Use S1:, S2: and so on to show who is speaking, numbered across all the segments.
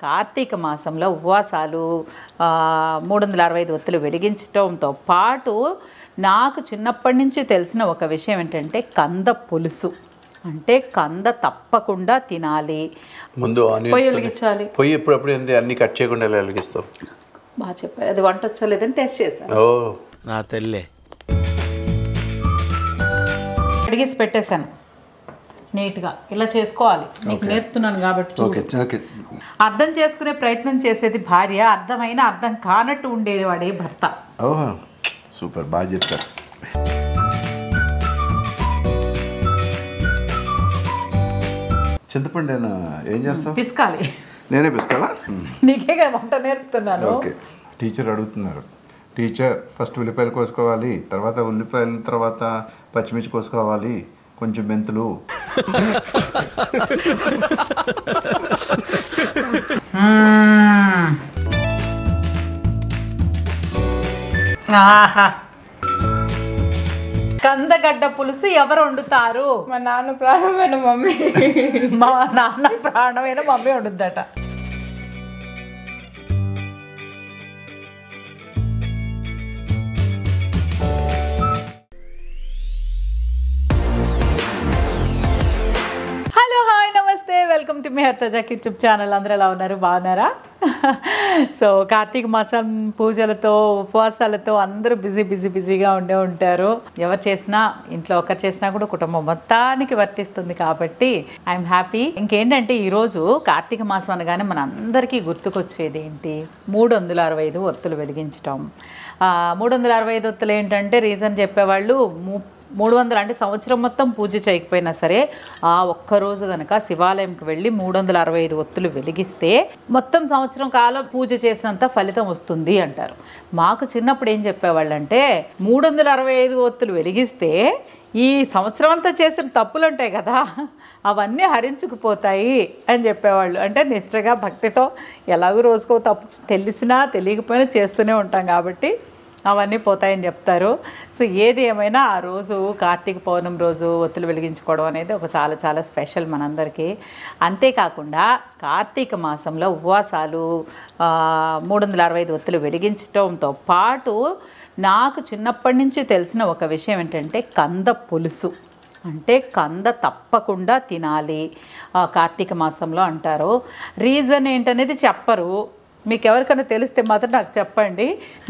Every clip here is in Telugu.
S1: కార్తీక మాసంలో ఉపవాసాలు 365 ఒత్తులు వెలిగించడంతో పాటు నాకు చిన్నప్పటి నుంచి తెలిసిన ఒక విషయం ఏంటంటే కంద పులుసు అంటే కంద తప్పకుండా తినాలి.
S2: ముందు
S1: పొయ్యి వెలిగించాలి.
S2: పొయ్యి ఎప్పుడప్పుడు అన్ని కట్ చేయకుండా ఎలా వెలిగిస్తాం?
S1: బాగా చెప్పారు. అది వంట వచ్చలేదని టెస్ట్ చేశాను.
S2: ఓ
S3: నా తెల్లే
S1: అడిగేసి పెట్టేశాను నీట్గా. ఇలా చేసుకోవాలి, నీకు నేర్పుతున్నాను కాబట్టి. అర్థం చేసుకునే ప్రయత్నం చేసేది భార్య, అర్థమైన అర్థం కానట్టు ఉండేవాడే భర్త.
S2: ఓహో సూపర్, బాగా చెప్తారు. చింతపండు ఏం చేస్తావు?
S1: పిసకాలి.
S2: నేనే పిసకాలా?
S1: నీకే కదా వంట నేర్పుతున్నాను.
S2: ఓకే. టీచర్ అడుగుతున్నారు, టీచర్ ఫస్ట్ ఉల్లిపాయలు కోసుకోవాలి, తర్వాత ఉల్లిపాయల తర్వాత పచ్చిమిర్చి కోసుకోవాలి, కొంచెం మెంతులు. కందగడ్డ పులుసు ఎవరు వండుతారు?
S4: మా నాన్న ప్రాణమైన మమ్మీ.
S1: మా నాన్న ప్రాణమైన మమ్మీ వండుద్దట. వెల్కమ్ టు మీ హర్తజాక్ యూట్యూబ్ ఛానల్. అందరూ ఎలా ఉన్నారు? బాగున్నారా? సో కార్తీక మాసం పూజలతో ఉపవాసాలతో అందరూ బిజీగా ఉండే ఉంటారు. ఎవరు చేసినా, ఇంట్లో ఒకరు చేసినా కూడా కుటుంబం మొత్తానికి వర్తిస్తుంది కాబట్టి ఐఎమ్ హ్యాపీ. ఇంకేంటంటే ఈరోజు కార్తీక మాసం అనగానే మన అందరికీ గుర్తుకొచ్చేది ఏంటి? 365 ఒత్తులు వెలిగించటం. 365 ఒత్తులు ఏంటంటే రీజన్ చెప్పేవాళ్ళు 300 అంటే సంవత్సరం మొత్తం పూజ చేయకపోయినా సరే ఆ ఒక్కరోజు కనుక శివాలయంకి వెళ్ళి 365 ఒత్తులు వెలిగిస్తే మొత్తం సంవత్సరం కాలం పూజ చేసినంత ఫలితం వస్తుంది అంటారు. మాకు చిన్నప్పుడు ఏం చెప్పేవాళ్ళంటే 365 ఒత్తులు వెలిగిస్తే ఈ సంవత్సరం అంతా చేసిన తప్పులు ఉంటాయి కదా, అవన్నీ హరించుకుపోతాయి అని చెప్పేవాళ్ళు. అంటే నిష్ఠగా భక్తితో ఎలాగో రోజుకో తప్పు తెలిసినా తెలియకపోయినా చేస్తూనే ఉంటాం కాబట్టి అవన్నీ పోతాయని చెప్తారు. సో ఏది ఏమైనా ఆ రోజు కార్తీక పౌర్ణమి రోజు ఒత్తులు వెలిగించుకోవడం అనేది ఒక చాలా స్పెషల్ మనందరికీ. అంతేకాకుండా కార్తీక మాసంలో ఉపవాసాలు 365 ఒత్తులు వెలిగించడంతో పాటు నాకు చిన్నప్పటి నుంచి తెలిసిన ఒక విషయం ఏంటంటే కంద పులుసు అంటే కంద తప్పకుండా తినాలి కార్తీక మాసంలో అంటారు. రీజన్ ఏంటనేది చెప్పరు. మీకు ఎవరికైనా తెలిస్తే మాత్రం నాకు చెప్పండి.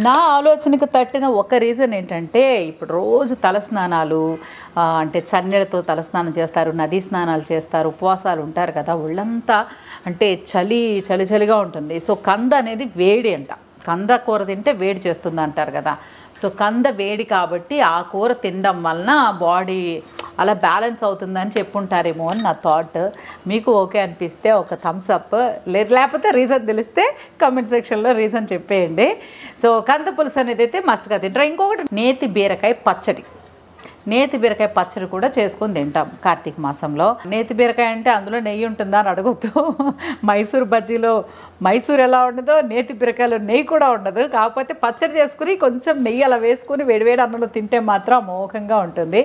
S1: నా ఆలోచనకు తట్టిన ఒక రీజన్ ఏంటంటే, ఇప్పుడు రోజు తలస్నానాలు అంటే చన్నీళ్ళతో తలస్నానం చేస్తారు, నదీ స్నానాలు చేస్తారు, ఉపవాసాలు ఉంటారు కదా, ఒళ్ళంతా అంటే చలిగా ఉంటుంది. సో కంద అనేది వేడి అంట. కంద కూర తింటే వేడి చేస్తుంది అంటారు కదా. సో కంద వేడి కాబట్టి ఆ కూర తినడం వలన బాడీ అలా బ్యాలెన్స్ అవుతుందని చెప్పుంటారేమో అని నా థాట్. మీకు ఓకే అనిపిస్తే ఒక థమ్స్ అప్, లేకపోతే రీజన్ తెలిస్తే కామెంట్ సెక్షన్లో రీజన్ చెప్పేయండి. సో కంద పులుసు అనేది అయితే మస్ట్గా తింటారు. ఇంకొకటి నేతి బీరకాయ పచ్చడి. నేతి బీరకాయ పచ్చడి కూడా చేసుకొని తింటాం కార్తీక మాసంలో. నేతి బీరకాయ అంటే అందులో నెయ్యి ఉంటుందా అని అడగొద్దు. మైసూర్ బజ్జీలో మైసూర్ ఎలా ఉండదో నేతి బీరకాయలో నెయ్యి కూడా ఉండదు. కాకపోతే పచ్చడి చేసుకుని కొంచెం నెయ్యి అలా వేసుకుని వేడివేడి అన్నంలో తింటే మాత్రం అమోఘంగా ఉంటుంది.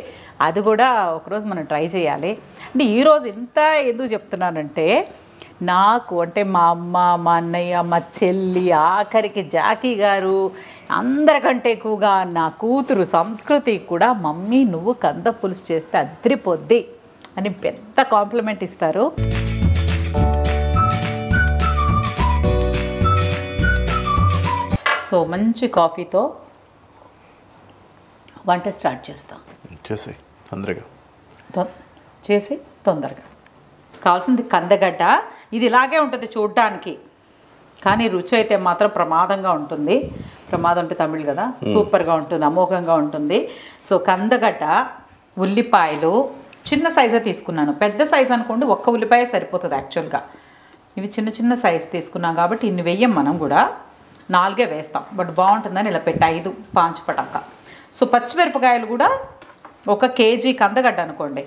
S1: అది కూడా ఒకరోజు మనం ట్రై చేయాలి. అంటే ఈరోజు ఇంత ఎందుకు చెప్తున్నానంటే, నాకు అంటే మా అమ్మ, మా అన్నయ్య, మా చెల్లి, ఆఖరికి జాకీ గారు, అందరికంటే ఎక్కువగా నా కూతురు సంస్కృతి కూడా మమ్మీ నువ్వు కంద పులుసు చేస్తే అద్రిపోద్ది అని పెద్ద కాంప్లిమెంట్ ఇస్తారు. సో మంచి కాఫీతో వంట స్టార్ట్ చేస్తాం. చేసి తొందరగా కావాల్సింది కందగడ్డ. ఇది ఇలాగే ఉంటుంది చూడ్డానికి, కానీ రుచి అయితే మాత్రం ప్రమాదంగా ఉంటుంది. ప్రమాదం అంటే తమిళ్ కదా, సూపర్గా ఉంటుంది, అమోఘంగా ఉంటుంది. సో కందగడ్డ, ఉల్లిపాయలు చిన్న సైజే తీసుకున్నాను. పెద్ద సైజు అనుకోండి, ఒక్క ఉల్లిపాయ సరిపోతుంది యాక్చువల్గా. ఇవి చిన్న సైజు తీసుకున్నాం కాబట్టి ఇన్ని వెయ్యం, మనం కూడా 4 వేస్తాం. బట్ బాగుంటుందని ఇలా పెట్టి 5 పాంచ్ పటాక. సో పచ్చిమిరపకాయలు కూడా 1 కేజీ కందగడ్డ అనుకోండి,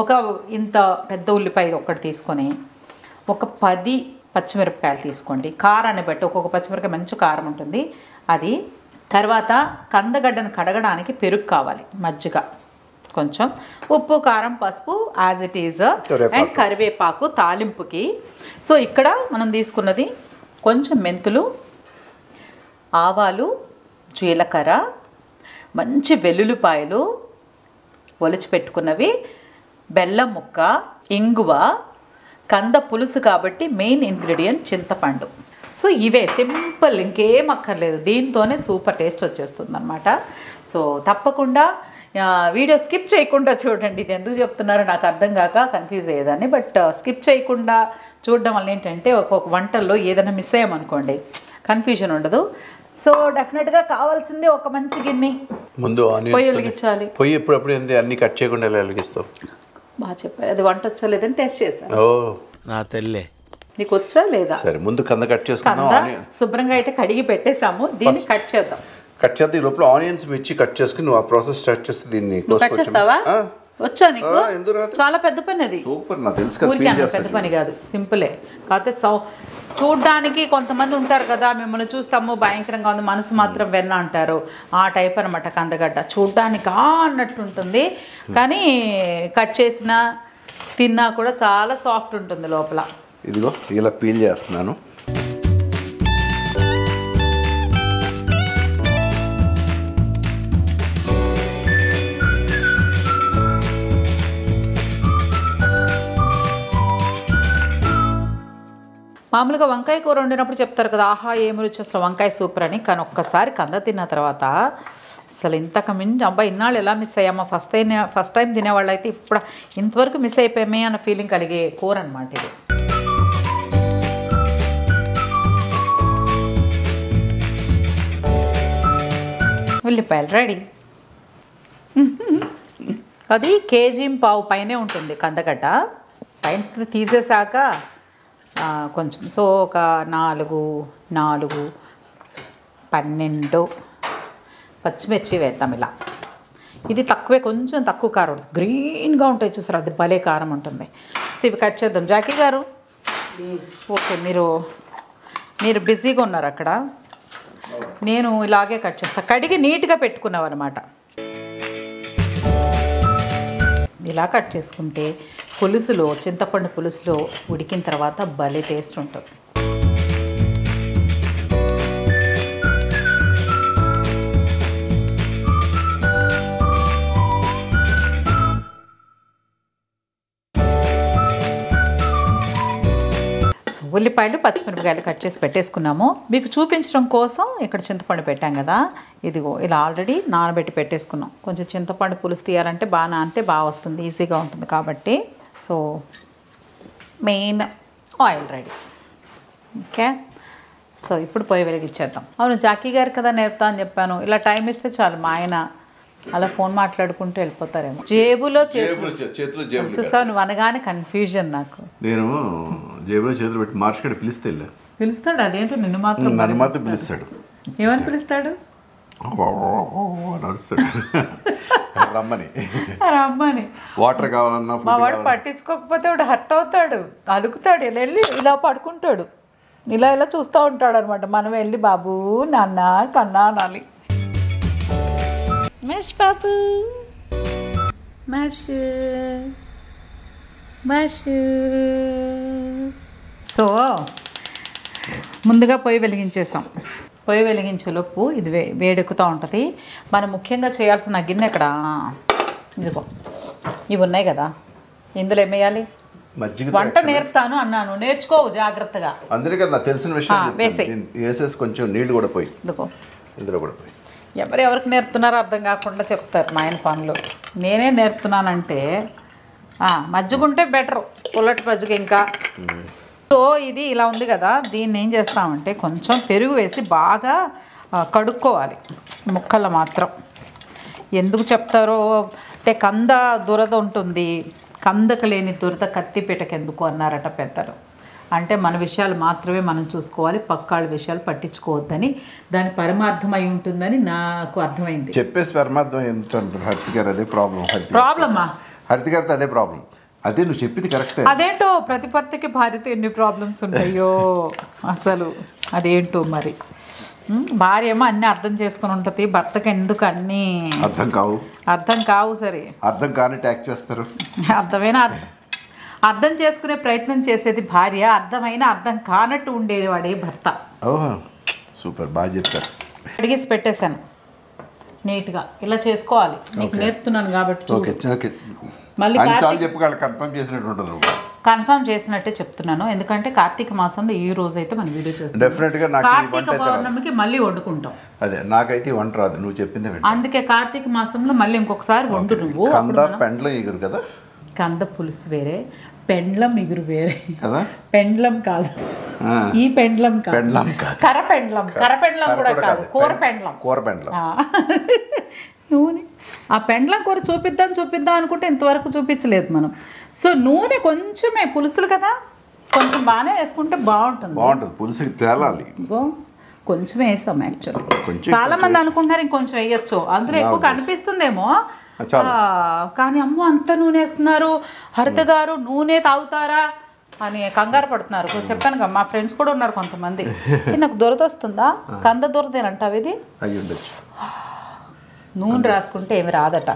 S1: ఒక ఇంత పెద్ద ఉల్లిపాయ ఒకటి తీసుకొని ఒక 10 పచ్చిమిరపకాయలు తీసుకోండి. కారాన్ని బట్టి ఒక్కొక్క పచ్చిమిరపకాయ మంచి కారం ఉంటుంది అది. తర్వాత కందగడ్డను కడగడానికి పెరుగు కావాలి, మజ్జిగ కొంచెం ఉప్పు కారం పసుపు యాజ్ ఇట్ ఈజ్ అండ్ కరివేపాకు తాలింపుకి. సో ఇక్కడ మనం తీసుకున్నది కొంచెం మెంతులు, ఆవాలు, జీలకర్ర, మంచి వెల్లుల్లిపాయలు ఒలిచి పెట్టుకున్నవి, బెల్లం ముక్క, ఇంగువ, కంద పులుసు కాబట్టి మెయిన్ ఇంగ్రీడియంట్ చింతపండు. సో ఇవే సింపుల్, ఇంకేం అక్కర్లేదు. దీంతోనే సూపర్ టేస్ట్ వచ్చేస్తుంది అనమాట. సో తప్పకుండా వీడియో స్కిప్ చేయకుండా చూడండి. ఇది ఎందుకు చెప్తున్నారో నాకు అర్థం కాక కన్ఫ్యూజ్ అయ్యేదాన్ని. బట్ స్కిప్ చేయకుండా చూడడం వల్ల ఏంటంటే ఒక్కొక్క వంటల్లో ఏదైనా మిస్ అయ్యామనుకోండి కన్ఫ్యూజన్ ఉండదు. సో డెఫినెట్గా కావాల్సింది ఒక మంచి గిన్నె,
S2: ముందు
S1: పొయ్యి వెలిగించాలి.
S2: పొయ్యి ఎప్పుడప్పుడు ఏంది అన్ని కట్ చేయకుండా ఎలా వెలిగిస్తావు?
S1: బాగా చెప్పారు. అది వంట వచ్చా లేదని టెస్ట్ చేశాను.
S2: ఓ
S3: నా తెల్లే,
S1: నీకు వచ్చా లేదా?
S2: సరే ముందు కంద కట్ చేసుకుందాం.
S1: కంద శుభ్రంగా అయితే కడిగి పెట్టేసాము. దీన్ని కట్ చేద్దాం.
S2: కట్ చేద్దాం. ఈ లోపల ఆనియన్స్ మిర్చి కట్ చేసుకుని నువ్వు ఆ ప్రాసెస్ స్టార్ట్ చేస్తే దీన్ని
S1: నువ్వు కట్ చేస్తావా? వచ్చా నీకు?
S2: ఎందుకు రాదు?
S1: చాలా పెద్ద పని అది.
S2: సూపర్, నాకు తెలుసు కదా.
S1: ఊరికే పెద్ద పని కాదు, సింపులే. కాకపోతే చూడ్డానికి కొంతమంది ఉంటారు కదా, మిమ్మల్ని చూస్తాము భయంకరంగా ఉంది, మనసు మాత్రం వెన్న అంటారు. ఆ టైప్ అనమాట కందగడ్డ. చూడ్డానికి అన్నట్టు ఉంటుంది, కానీ కట్ చేసినా తిన్నా కూడా చాలా సాఫ్ట్ ఉంటుంది లోపల.
S2: ఇదిగో ఇలా పీల్ చేస్తున్నాను.
S1: మామూలుగా వంకాయ కూర వండినప్పుడు చెప్తారు కదా, ఆహా ఏమి రుచి అసలు వంకాయ సూపర్ అని. కానీ ఒక్కసారి కంద తిన్న తర్వాత అసలు ఇంతకు మించి అబ్బా ఇన్నాళ్ళు ఎలా మిస్ అయ్యామా, ఫస్ట్ టైం తినేవాళ్ళు అయితే ఇప్పుడు ఇంతవరకు మిస్ అయిపోయామే అన్న ఫీలింగ్ కలిగే కూర అనమాట ఇది. ఉల్లిపాయలు రెడీ. అది కేజీ పావు పైనే ఉంటుంది కందగడ్డ. పైన తీసేసాక కొంచెం, సో ఒక 12 పచ్చిమిర్చి వేద్దాం ఇలా. ఇది తక్కువే, కొంచెం తక్కువ కారం, గ్రీన్గా ఉంటాయి చూసారు, అది భలే కారం ఉంటుంది. సో ఇవి కట్ చేద్దాం. జాకీ గారు ఓకే, మీరు బిజీగా ఉన్నారు అక్కడ, నేను ఇలాగే కట్ చేస్తాను. కడిగి నీట్గా పెట్టుకున్నాం అనమాట. ఇలా కట్ చేసుకుంటే పులుసులో, చింతపండు పులుసులో ఉడికిన తర్వాత భలే టేస్ట్ ఉంటుంది. ఉల్లిపాయలు పచ్చిమిరపకాయలు కట్ చేసి పెట్టేసుకున్నాము. మీకు చూపించడం కోసం ఇక్కడ చింతపండు పెట్టాం కదా, ఇదిగో ఇలా ఆల్రెడీ నానబెట్టి పెట్టేసుకున్నాం. కొంచెం చింతపండు పులుసు తీయాలంటే బాగా నానితే బాగా వస్తుంది, ఈజీగా ఉంటుంది కాబట్టి. So main oil ready. Okay, so ఇప్పుడు పొయ్యి వెలిగించేద్దాం. అవును, జాకీ గారు కదా నేర్పుతా అని చెప్పాను. ఇలా టైం ఇస్తే చాలు, మా ఆయన అలా ఫోన్ మాట్లాడుకుంటూ వెళ్ళిపోతారేమో. చేతులు చూస్తావు, నువ్వు అనగానే కన్ఫ్యూజన్ నాకు.
S2: నేను జేబులో చేతులు పెట్టి మార్చుకెళ్ళి
S1: పిలుస్తాడు. అదేంటో నిన్ను మాత్రం
S2: పిలుస్తాడు.
S1: ఏమని పిలుస్తాడు? రమ్మని.
S2: వాటర్ కావాలన్నా
S1: మా వాడు పట్టించుకోకపోతే వాడు హర్ట్ అవుతాడు, అలుకుతాడు, ఇలా వెళ్ళి ఇలా పడుకుంటాడు, ఇలా చూస్తూ ఉంటాడు అనమాట. మనం వెళ్ళి బాబు నాన్న కన్నా అనాలి. మహేష్ బాబు, సో ముందుగా పొయ్యి వెలిగించేసాం. పొయ్యి వెలిగించేలోపు ఇది వేడెక్కుతూ ఉంటుంది. మనం ముఖ్యంగా చేయాల్సిన గిన్నె ఇక్కడ ఇదిగో ఇవి ఉన్నాయి కదా, ఇందులో ఏమేయాలి? వంట నేర్పుతాను అన్నాను, నేర్చుకోవు జాగ్రత్తగా.
S2: అందరికీ కదా తెలిసిన విషయం. వేసేసి కొంచెం నీళ్ళు కూడా పోయి ఇందులో కూడా పోయి.
S1: ఎవరికి నేర్పుతున్నారో అర్థం కాకుండా చెప్తారు మా ఆయన పనులు. నేనే నేర్పుతున్నానంటే మజ్జిగుంటే బెటరు, పుల్లటి మజ్జిగ ఇంకా. సో ఇది ఇలా ఉంది కదా, దీన్ని ఏం చేస్తామంటే కొంచెం పెరుగు వేసి బాగా కడుక్కోవాలి ముక్కలు మాత్రం. ఎందుకు చెప్తారో అంటే కంద దురద ఉంటుంది, కందకు లేని దురద కత్తిపీటకు ఎందుకు అన్నారట పెద్దలు. అంటే మన విషయాలు మాత్రమే మనం చూసుకోవాలి, పక్కాళ్ళ విషయాలు పట్టించుకోవద్దని దాని పరమార్థం అయి ఉంటుందని నాకు అర్థమైంది.
S2: చెప్పేసి పరమార్థం ఏంటంటారు హరిత గారు? అదే
S1: ప్రాబ్లమా?
S2: హరిత గారితో అదే ప్రాబ్లం. అదే నువ్వు చెప్పింది కరెక్టే.
S1: అదేంటో ప్రతిపత్తికి భార్యతో ఎన్ని ప్రాబ్లమ్స్ ఉంటాయో అసలు, అదేంటో మరి. భార్య ఏమో అన్ని అర్థం చేసుకుని ఉంటుంది, భర్తకి ఎందుకు అన్నీ అర్థం కావు. సరే
S2: అర్థం కాని ట్యాక్ చేస్తారు.
S1: అర్థం చేసుకునే ప్రయత్నం చేసేది భార్య, అర్థం కానట్టు ఉండేది వాడే భర్త.
S2: ఓహో సూపర్, బాగా చెప్తారు.
S1: అడిగేసి పెట్టేశాను నీట్గా, ఇలా చేసుకోవాలి. నీకు నేర్పుతున్నాను కాబట్టి మళ్ళీ కన్ఫర్మ్ చేసినట్టే చెప్తున్నాను. ఎందుకంటే కార్తీక మాసంలో ఈ రోజు అయితే మనం వీడియో చేస్తాం. కార్తీక పౌర్ణమికి మళ్ళీ వండుకుంటాం.
S2: అదే నాకైతే వంట రాదు, నువ్వు చెప్పిందే.
S1: అందుకే కార్తీక మాసంలో మళ్ళీ ఇంకొకసారి వండు నువ్వు.
S2: పెండ్లం ఎగురు కదా,
S1: కంద పులుసు వేరే, పెండ్లం ఎగురు వేరే కదా. పెండ్లం కాదు, ఈ పెండ్లం కాదు, కరపెండ్లం కూడా కాదు, కూర పెండ్లం. నూనె ఆ పెండ్లం కూర చూపిద్దాం అనుకుంటే ఇంతవరకు చూపించలేదు మనం. సో నూనె కొంచెమే, పులుసులు కదా కొంచెం బాగానే వేసుకుంటే బాగుంటుంది.
S2: పులుసుకి తేలాలి,
S1: కొంచెం వేసాం. యాక్చువల్లీ చాలా మంది అనుకుంటున్నారు ఇంకొంచెం వేయచ్చు, అందులో ఎక్కువ కనిపిస్తుందేమో. కానీ అమ్మో అంత నూనె వేస్తున్నారు, హరిత గారు నూనె తాగుతారా అని కంగారు పడుతున్నారు. చెప్పాను కదా, మా ఫ్రెండ్స్ కూడా ఉన్నారు కొంతమంది. నాకు దురద వస్తుందా, కంద దురదేనంటావు ఇది, నూనె రాసుకుంటే ఏమి రాదట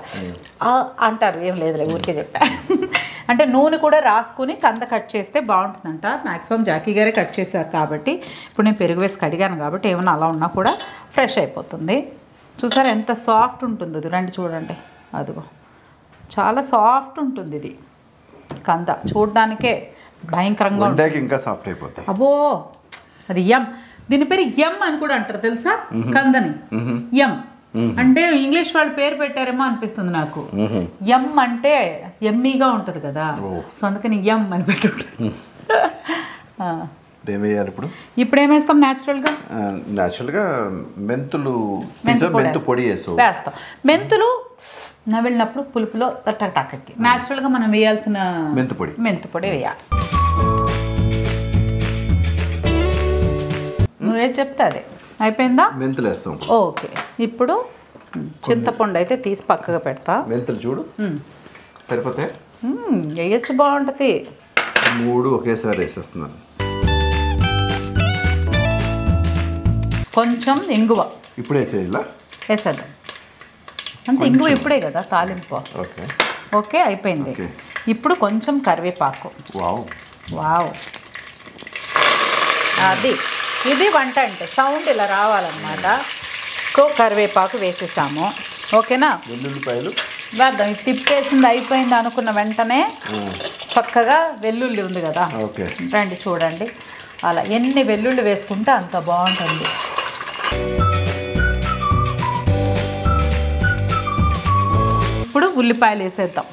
S1: అంటారు. ఏం లేదులే, ఊరికే చెప్పా. అంటే నూనె కూడా రాసుకుని కంద కట్ చేస్తే బాగుంటుందంట. మ్యాక్సిమం జాకీ గారే కట్ చేశారు కాబట్టి ఇప్పుడు నేను పెరుగు వేసి కడిగాను కాబట్టి ఏమైనా అలా ఉన్నా కూడా ఫ్రెష్ అయిపోతుంది. చూసారా ఎంత సాఫ్ట్ ఉంటుందో ఇది, రండి చూడండి. అదిగో చాలా సాఫ్ట్ ఉంటుంది ఇది కంద, చూడడానికే భయంకరంగా ఉంటుంది,
S2: ఇంకా సాఫ్ట్ అయిపోతుంది.
S1: అబ్బో అది ఎం, దీని పేరు ఎం అని కూడా అంటారు తెలుసా, కందని ఎం అంటే ఇంగ్లీష్ వాళ్ళు పేరు పెట్టారేమో అనిపిస్తుంది నాకు. ఎం అంటే ఎమ్మీగా ఉంటుంది కదా, సో అందుకని ఎం అని పెట్టుంటుంది. ఇప్పుడు ఏమేస్తాం,
S2: న్యాచురల్గా మెంతు పొడి
S1: వేస్తాం. మెంతులు నవ్వినప్పుడు పులుపులో టక్కకి న్యాచురల్గా మనం వేయాల్సిన మెంతు పొడి వేయాలి. నువ్వే చెప్తే అదే అయిపోయిందా,
S2: మెంతులు వేస్తాం.
S1: ఓకే, ఇప్పుడు చింతపండు అయితే తీసి పక్కగా పెడతా.
S2: మెంతులు చూడు సరిపోతే
S1: వేయచ్చు, బాగుంటుంది.
S2: 3 ఒకేసారి వేసేస్తున్నాను.
S1: కొంచెం ఇంగువ
S2: ఇప్పుడు
S1: వేసేద్దాం, అంటే ఇంగువ ఇప్పుడే కదా తాలింపు. ఓకే అయిపోయింది. ఇప్పుడు కొంచెం కరివేపాకు. వావ్, అది ఇది వంట అంటే సౌండ్ ఇలా రావాలన్నమాట. సో కరివేపాకు వేసేసాము, ఓకేనా. వేద్దాం, తిప్పేసింది అయిపోయింది అనుకున్న వెంటనే చక్కగా వెల్లుల్లి ఉంది కదా, రండి చూడండి. అలా ఎన్ని వెల్లుల్లి వేసుకుంటే అంత బాగుంటుంది. ఇప్పుడు ఉల్లిపాయలు వేసేద్దాం,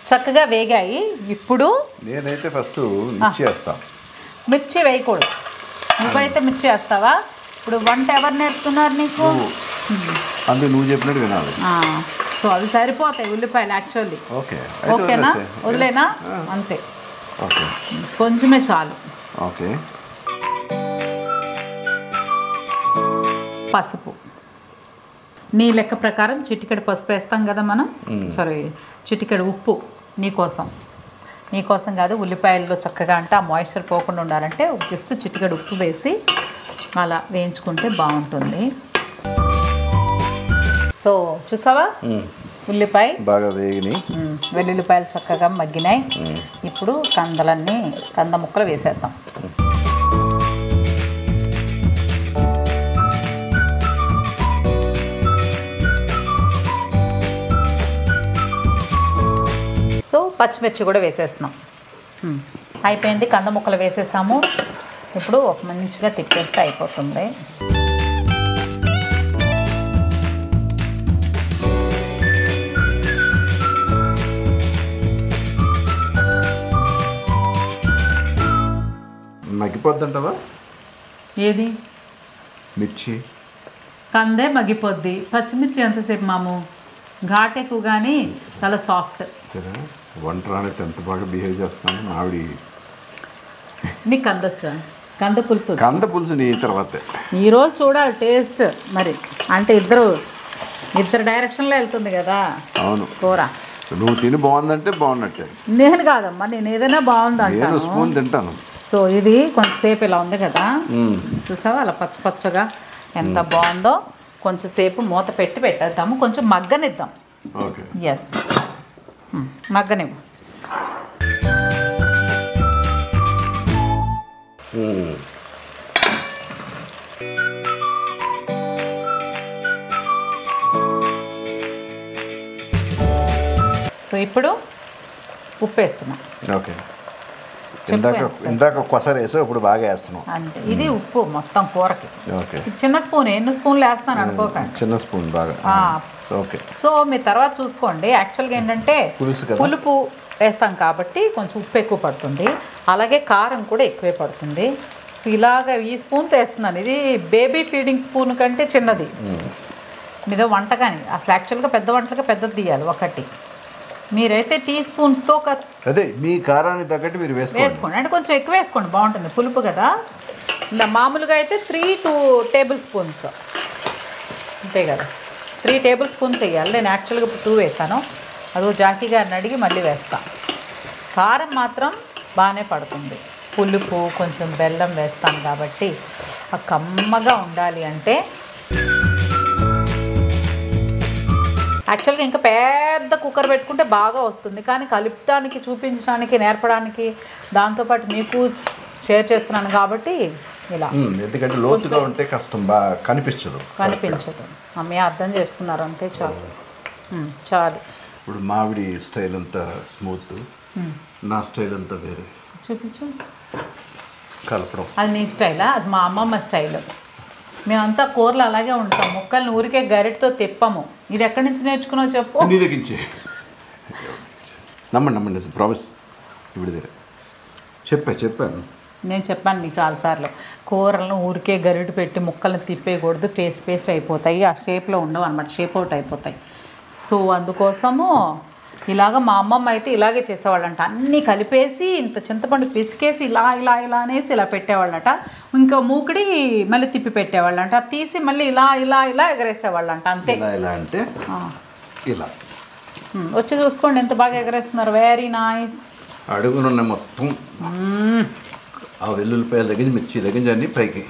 S1: చక్కగా వేగాయి. ఇప్పుడు
S2: నేనైతే ఫస్ట్ మిర్చి వేస్తా.
S1: మిర్చి వేయకూడదు, నువ్వైతే మిర్చి వేస్తావా? ఇప్పుడు వంట ఎవరు నేర్పుతున్నారు నీకు?
S2: అందుకే నువ్వు చెప్పినట్టు వినాలి.
S1: సో అవి సరిపోతాయి ఉల్లిపాయలు యాక్చువల్లీ. ఓకేనా, వదిలేనా? అంతే, కొంచెమే చాలు.
S2: ఓకే,
S1: పసుపు నీ లెక్క ప్రకారం చిటికెడు పసుపు వేస్తాం కదా మనం. సారీ, చిటికెడు ఉప్పు నీకోసం కాదు, ఉల్లిపాయల్లో చక్కగా అంటే ఆ మాయిశ్చర్ పోకుండా ఉండాలంటే జస్ట్ చిటికెడు ఉప్పు వేసి అలా వేయించుకుంటే బాగుంటుంది. సో చూసావా, ఉల్లిపాయ
S2: బాగా వేగినాయి,
S1: వెల్లుల్లిపాయలు చక్కగా మగ్గినాయి. ఇప్పుడు కంద ముక్కలు వేసేద్దాం. సో పచ్చిమిర్చి కూడా వేసేస్తున్నాం. అయిపోయింది, కంద ముక్కలు వేసేసాము. ఇప్పుడు ఒక మంచిగా తిప్పేస్తే అయిపోతుంది.
S2: మగ్గిపోద్దంటావా?
S1: ఏది?
S2: మిర్చి.
S1: కందే మగ్గిపోద్ది, పచ్చిమిర్చి ఎంతసేపు మాము, ఘాట్ ఎక్కువ కానీ చాలా సాఫ్ట్.
S2: సరే, వంట రానైతే ఎంత బాగా బిహేవ్ చేస్తున్నాను ఆవిడ.
S1: నీకు కందొచ్చా? కంద పులుసు
S2: నీ తర్వాత
S1: ఈరోజు చూడాలి టేస్ట్ మరి. అంటే ఇద్దరు డైరెక్షన్లో వెళ్తుంది కదా.
S2: అవును,
S1: కూర
S2: నువ్వు తిని బాగుందంటే బాగున్నట్టే.
S1: నేను కాదమ్మా, నేను ఏదైనా బాగుందంటే
S2: స్పూన్ తింటాను.
S1: సో ఇది కొంతసేపు ఇలా ఉంది కదా, చూసావా అలా పచ్చగా ఎంత బాగుందో. కొంచెం సేపు మూత పెట్టి పెట్టేద్దాము, కొంచెం మగ్గనిద్దాం.
S2: ఓకే.
S1: ఎస్, మగ్గనివ్వు. సో ఇప్పుడు ఉప్పు వేస్తున్నాం.
S2: ఓకే. ఇందాక కొసరు వేసావు, ఇప్పుడు బాగా వేస్తున్నాం.
S1: అంతే, ఇది ఉప్పు మొత్తం కూరకి.
S2: ఓకే.
S1: చిన్న స్పూన్, ఎన్ని స్పూన్లు వేస్తాను అనుకోకండి.
S2: చిన్న స్పూన్ బాగా. ఓకే.
S1: సో మీరు తర్వాత చూసుకోండి. యాక్చువల్గా ఏంటంటే పులుపు వేస్తాం కాబట్టి కొంచెం ఉప్పు ఎక్కువ పడుతుంది, అలాగే కారం కూడా ఎక్కువే పడుతుంది. సో ఇలాగ ఈ స్పూన్తో వేస్తున్నాను. ఇది బేబీ ఫీడింగ్ స్పూన్ కంటే చిన్నది. మీద వంట కానీ అసలు యాక్చువల్గా పెద్ద వంటలుగా పెద్దది తీయాలి ఒకటి. మీరైతే టీ స్పూన్స్తో
S2: అదే మీ కారానికి తగ్గట్టు మీరు
S1: వేసుకోండి. అంటే కొంచెం ఎక్కువ వేసుకోండి, బాగుంటుంది పులుపు కదా. మామూలుగా అయితే 3-2 టేబుల్ స్పూన్స్ అంతే కదా, 3 టేబుల్ స్పూన్స్ వేయాలి. నేను యాక్చువల్గా ఇప్పుడు 2 వేసాను. అదో జాకీ గారిని అడిగి మళ్ళీ వేస్తాను. కారం మాత్రం బాగానే పడుతుంది. పులుపు కొంచెం బెల్లం వేస్తాను కాబట్టి ఆ కమ్మగా ఉండాలి. అంటే యాక్చువల్గా ఇంకా పెద్ద కుక్కర్ పెట్టుకుంటే బాగా వస్తుంది, కానీ కలుపడానికి, చూపించడానికి, నేర్పడానికి, దాంతోపాటు మీకు షేర్ చేస్తున్నాను కాబట్టి ఇలా.
S2: ఎందుకంటే లోతుగా ఉంటే కష్టం, బాగా కనిపించదు.
S1: అమ్మే అర్థం చేసుకున్నారు, అంతే చాలు. చాలు.
S2: ఇప్పుడు మామిడి స్టైల్ అంతా స్మూత్, నా స్టైల్ అంతా వేరే.
S1: చూపించు.
S2: కలపడం
S1: అది నీ స్టైలా? అది మా అమ్మమ్మ స్టైల్. మేమంతా కూరలు అలాగే ఉంటాం, ముక్కల్ని ఊరికే గరిటతో తిప్పము. ఇది ఎక్కడి నుంచి నేర్చుకున్నావు చెప్పు.
S2: నీ దగ్గర నమ్మండి ప్రామిస్. ఇప్పుడు చెప్పాను.
S1: నేను చెప్పాను నీకు చాలాసార్లు, కూరలను ఊరికే గరిట పెట్టి ముక్కల్ని తిప్పేయకూడదు, పేస్ట్ అయిపోతాయి, ఆ షేప్లో ఉండవు అనమాట, షేప్ అవుట్ అయిపోతాయి. సో అందుకోసము ఇలాగ మా అమ్మమ్మ అయితే ఇలాగే చేసేవాళ్ళంట. అన్నీ కలిపేసి ఇంత చింతపండు పిసికేసి ఇలా ఇలా ఇలా అనేసి ఇలా పెట్టేవాళ్ళట. ఇంకా మూకుడి మళ్ళీ తిప్పి పెట్టేవాళ్ళంట, తీసి మళ్ళీ ఇలా ఇలా ఇలా ఎగరేసేవాళ్ళంట. అంతే.
S2: ఇలా అంటే ఇలా
S1: వచ్చి చూసుకోండి ఎంత బాగా ఎగరేస్తున్నారు. Very nice.
S2: అడుగునున్న మొత్తం ఆ వెల్లుల్లిపాయల దగ్గర, మిర్చి దగ్గర అన్నీ పైకి.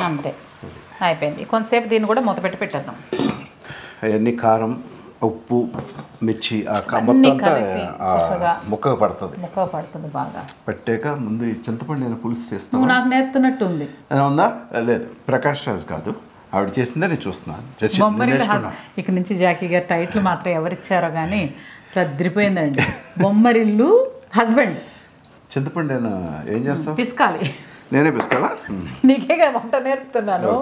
S1: అంతే, అయిపోయింది. కొంతసేపు దీన్ని కూడా మూత పెట్టి పెట్టేద్దాం.
S2: అవన్నీ కారం, ఉప్పు, మిర్చి ముక్కగా పడుతుంది బాగా. పట్టాక ముందు ఈ చింతపండు నేను పులుసు చేస్తాను.
S1: నాకు నేర్పుతున్నట్టు ఉంది.
S2: ఉందా? లేదు, ప్రకాష్ రాజ్ కాదు, ఆవిడ చేసిందే నేను చూస్తున్నాను.
S1: ఇక నుంచి జాకీ గారు టైటిల్ మాత్రం ఎవరిచ్చారో కానీ సర్దిరిపోయిందండి. బొమ్మరిల్లు హస్బెండ్.
S2: చింతపండు నేను ఏం చేస్తాను?
S1: పిసకాలి.
S2: నేనే పిసకాలా?
S1: నీకే కదా వంట నేర్పుతున్నాను.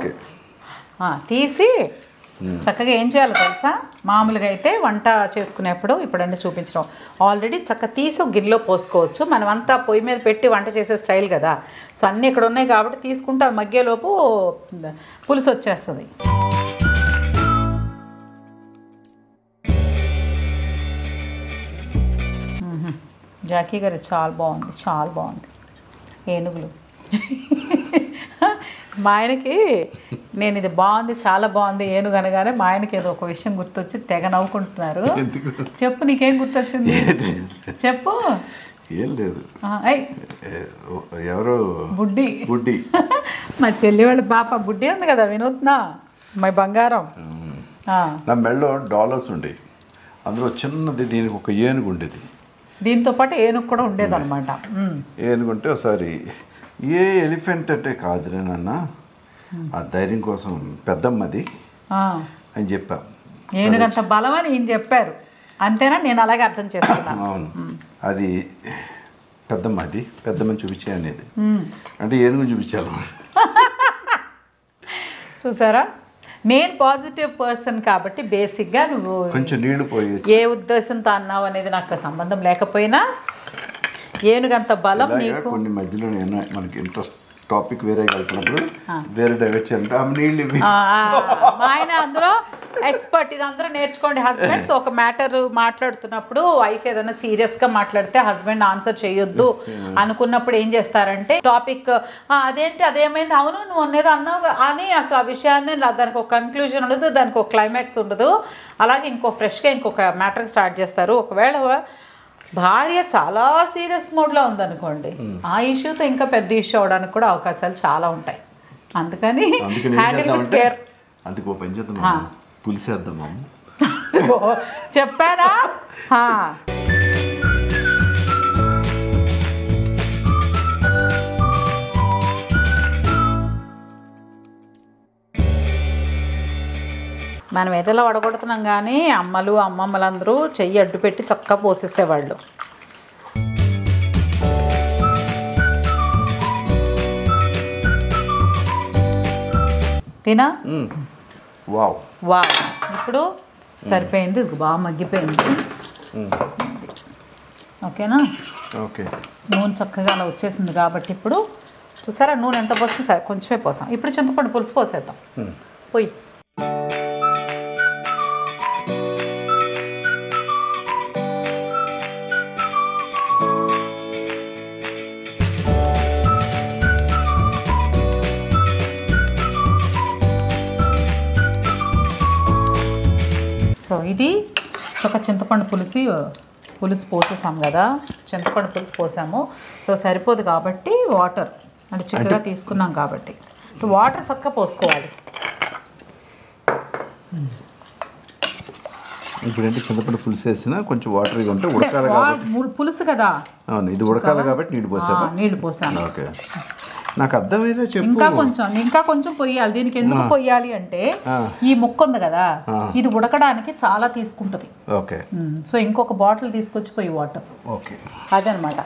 S1: తీసి చక్కగా ఏం చేయాలో తెలుసా? మామూలుగా అయితే వంట చేసుకునేప్పుడు ఇప్పుడన్నీ చూపించడం ఆల్రెడీ చక్కగా తీసి ఒక గిన్నెలో పోసుకోవచ్చు. మనం అంతా పొయ్యి మీద పెట్టి వంట చేసే స్టైల్ కదా. సో అన్నీ ఇక్కడ ఉన్నాయి కాబట్టి తీసుకుంటే ఆ మగ్గేలోపు పులుసు వచ్చేస్తుంది. జాకీ గారు చాలా బాగుంది. ఏనుగులు. మా ఆయనకి నేను ఇది బాగుంది, చాలా బాగుంది ఏనుగు అనగానే మా ఆయనకి ఏదో ఒక విషయం గుర్తొచ్చి తెగ నవ్వుకుంటున్నారు. చెప్పు, నీకేం గుర్తొచ్చింది చెప్పు.
S2: ఏం లేదు,
S1: ఎవరు బుడ్డి. మా చెల్లి వాళ్ళ పాప బుడ్డి ఉంది కదా, వినూత్న, మా బంగారం.
S2: నా మెడలో డాలర్స్ ఉండేవి, అందులో చిన్నది దీనికి ఒక ఏనుగు ఉండేది.
S1: దీంతో పాటు ఏనుగు కూడా ఉండేది అనమాట.
S2: ఏనుగుంటే ఒకసారి ఏ ఎలిఫెంట్ అంటే కాదు నేనన్నా, ఆ ధైర్యం కోసం పెద్దమ్మది అని చెప్పా.
S1: ఏనుగంత బలం అని ఈయన చెప్పారు, అంతేనా? నేను అలాగే అర్థం చేసుకున్నాను.
S2: అవును, అది పెద్దమ్మని చూపించే అనేది, అంటే ఏనుగు చూపించాలి.
S1: చూసారా, నేను పాజిటివ్ పర్సన్ కాబట్టి బేసిక్గా నువ్వు
S2: కొంచెం నీళ్లు పోయి
S1: ఏ ఉద్దేశంతో అన్నావు అనేది నాకు సంబంధం లేకపోయినా ఏనుగంత బలం నీకు.
S2: కొన్ని మధ్యలో మనకి ఇంట్రెస్ట్ టాపిక్ వేరే కలిపినప్పుడు వేరే డైవర్ట్ చేయాలంటే నీళ్ళు
S1: ఆయన అందులో ఎక్స్పర్ట్. ఇది అందరూ నేర్చుకోండి హస్బెండ్స్. ఒక మ్యాటర్ మాట్లాడుతున్నప్పుడు వైఫ్ ఏదైనా సీరియస్గా మాట్లాడితే హస్బెండ్ ఆన్సర్ చేయొద్దు అనుకున్నప్పుడు ఏం చేస్తారంటే టాపిక్ అదేంటి, అదేమైంది, అవును నువ్వు అనేది అన్నావు అని అసలు ఆ విషయాన్ని దానికి ఒక కన్క్లూజన్ ఉండదు, దానికి ఒక క్లైమాక్స్ ఉండదు. అలాగే ఫ్రెష్గా ఇంకొక మ్యాటర్ స్టార్ట్ చేస్తారు. ఒకవేళ భార్య చాలా సీరియస్ మోడ్లో ఉందనుకోండి, ఆ ఇష్యూతో ఇంకా పెద్ద ఇష్యూ అవడానికి కూడా అవకాశాలు చాలా ఉంటాయి. అందుకని
S2: అందుకని
S1: హ్యాండిల్ విత్ కేర్.
S2: అందుకు ఓ పని చేద్దాం, పులిసేద్దాం మామ.
S1: చెప్పానా? మనం ఎదలా వడగొడుతున్నాం కానీ అమ్మలు అమ్మమ్మలందరూ చెయ్యి అడ్డు పెట్టి చక్కగా పోసేసేవాళ్ళు. తినా?
S2: Wow
S1: wow. ఇప్పుడు సరిపోయింది, ఇది బాగా మగ్గిపోయింది. ఓకేనా?
S2: ఓకే.
S1: నూనె చక్కగా అలా వచ్చేసింది కాబట్టి ఇప్పుడు చూసారా నూనె ఎంత పోస్తుంది? సరే కొంచెమే పోసాం. ఇప్పుడు చింతపండు పులుసు పోసేద్దాం. పోయి సో ఇది ఒక చింతపండు పులుసు పోసేసాం కదా, చింతపండు పులుసు పోసాము. సో సరిపోదు కాబట్టి వాటర్ అంటే చిక్కగా తీసుకున్నాం కాబట్టి వాటర్ చక్కగా పోసుకోవాలి.
S2: ఇప్పుడు ఏంటి చింతపండు పులుసు వేసినా కొంచెం వాటర్గా ఉంటే ఉడకాలి కాబట్టి
S1: పులుసు కదా.
S2: అవును, ఇది ఉడకాలి కాబట్టి నీళ్ళు పోసాను. ఓకే, నాకు అర్థమైతే చెప్పు.
S1: ఇంకా కొంచెం పొయ్యాలి. దీనికి ఎందుకు పొయ్యాలి అంటే ఈ ముక్క ఉంది కదా, ఇది ఉడకడానికి చాలా తీసుకుంటది.
S2: ఓకే.
S1: సో ఇంకొక బాటిల్ తీసుకొచ్చి పోయి వాటర్.
S2: ఓకే,
S1: అదనమాట.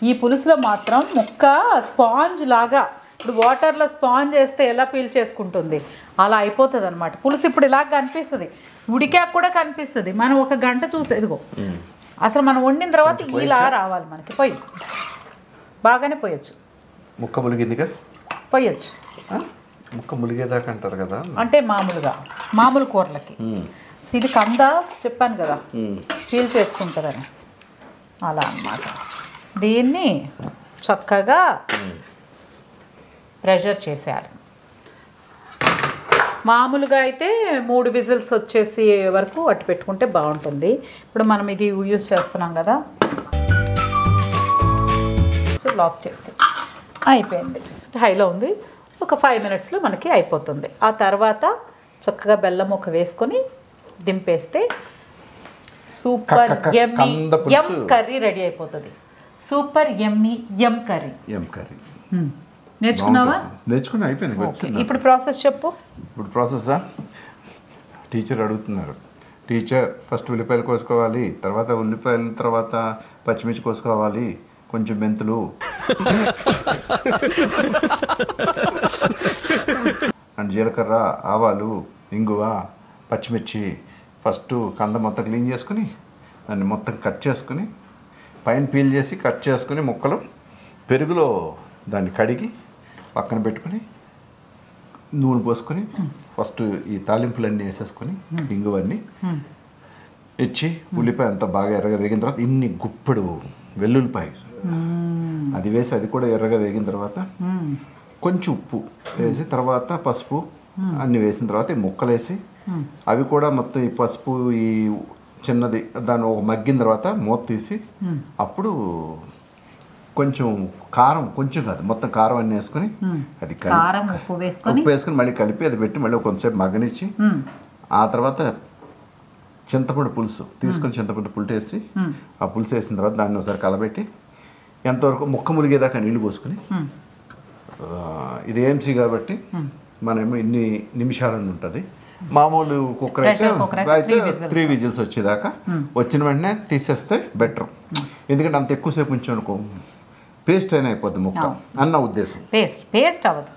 S1: ఈ పులుసులో మాత్రం ముక్క స్పాంజ్ లాగా, ఇప్పుడు వాటర్లో స్పాంజ్ వేస్తే ఎలా పీల్ చేసుకుంటుంది అలా అయిపోతుంది అనమాట. పులుసు ఇప్పుడు ఇలా కనిపిస్తుంది, ఉడికాక కూడా కనిపిస్తుంది. మనం ఒక గంట చూసేదిగో అసలు మనం వండిన తర్వాత ఇలా రావాలి మనకి. పోయి బాగానే పోయొచ్చు.
S2: ముక్క ములిగిందిగా
S1: పోయొచ్చు.
S2: ముక్క ములిగేదాకా అంటారు కదా,
S1: అంటే మామూలు కూరలకి. ఇది కంద చెప్పాను కదా పీల్ చేసుకుంటుందని, అలా అన్నమాట. దీన్ని చక్కగా ప్రెషర్ చేసేయాలి. మామూలుగా అయితే 3 విజిల్స్ వచ్చేసి వరకు అట్టు పెట్టుకుంటే బాగుంటుంది. ఇప్పుడు మనం ఇది యూజ్ చేస్తున్నాం కదా, సో లాక్ చేసి అయిపోయింది. హైలో ఉంది, ఒక 5 మినిట్స్లో మనకి అయిపోతుంది. ఆ తర్వాత చక్కగా బెల్లం ఒక వేసుకొని దింపేస్తే సూపర్ యమ్మీ యమ్ కర్రీ రెడీ అయిపోతుంది. సూపర్ యమ్మీ యమ్ కర్రీ. నేర్చుకున్నావా?
S2: నేర్చుకుని అయిపోయింది.
S1: ఇప్పుడు ప్రాసెస్ చెప్పు.
S2: ఇప్పుడు ప్రాసెసా? టీచర్ అడుగుతున్నారు. టీచర్ ఫస్ట్ ఉల్లిపాయలు కోసుకోవాలి, తర్వాత ఉల్లిపాయల తర్వాత పచ్చిమిర్చి కోసుకోవాలి, కొంచెం మెంతులు అండ్ జీలకర్ర, ఆవాలు, ఇంగువ, పచ్చిమిర్చి. ఫస్ట్ కంద మొత్తం క్లీన్ చేసుకుని దాన్ని మొత్తం కట్ చేసుకుని పైన పీల్ చేసి కట్ చేసుకుని ముక్కలు పెరుగులో దాన్ని కడిగి పక్కన పెట్టుకుని నూనె పోసుకొని ఫస్ట్ ఈ తాలింపులన్నీ వేసేసుకొని ఇంగువన్నీ ఇచ్చి ఉల్లిపాయ అంతా బాగా ఎర్రగా వేగిన తర్వాత ఇన్ని గుప్పెడు వెల్లుల్లిపాయ అది వేసి అది కూడా ఎర్రగా వేగిన తర్వాత కొంచెం ఉప్పు వేసి తర్వాత పసుపు అన్నీ వేసిన తర్వాత ఈ ముక్కలు వేసి అవి కూడా మొత్తం ఈ పసుపు ఈ చిన్నది దాన్ని ఒక మగ్గిన తర్వాత మూత తీసి అప్పుడు కొంచెం కారం, కొంచెం కాదు మొత్తం కారం అన్నీ వేసుకొని అది
S1: ఉప్పు
S2: వేసుకొని మళ్ళీ కలిపి అది పెట్టి మళ్ళీ కొంచెంసేపు మగ్గనిచ్చి ఆ తర్వాత చింతపండు పులుసు తీసుకొని చింతపండు పులుసు వేసి ఆ పులుసు వేసిన తర్వాత దాన్ని ఒకసారి కలబెట్టి ఎంతవరకు ముక్క ములిగేదాకా నీళ్లు పోసుకొని ఇది ఏఎంసీ కాబట్టి మనమేమో ఇన్ని నిమిషాలని ఉంటుంది. మామూలు కుక్కర్ అయితే 3 విజిల్స్ వచ్చేదాకా వచ్చిన వెంటనే తీసేస్తే బెటర్. ఎందుకంటే అంత ఎక్కువసేపు ఉంచి అనుకో పేస్ట్ అయినా అయిపోద్ది ముక్క అన్న ఉద్దేశం.
S1: పేస్ట్ అవ్వదు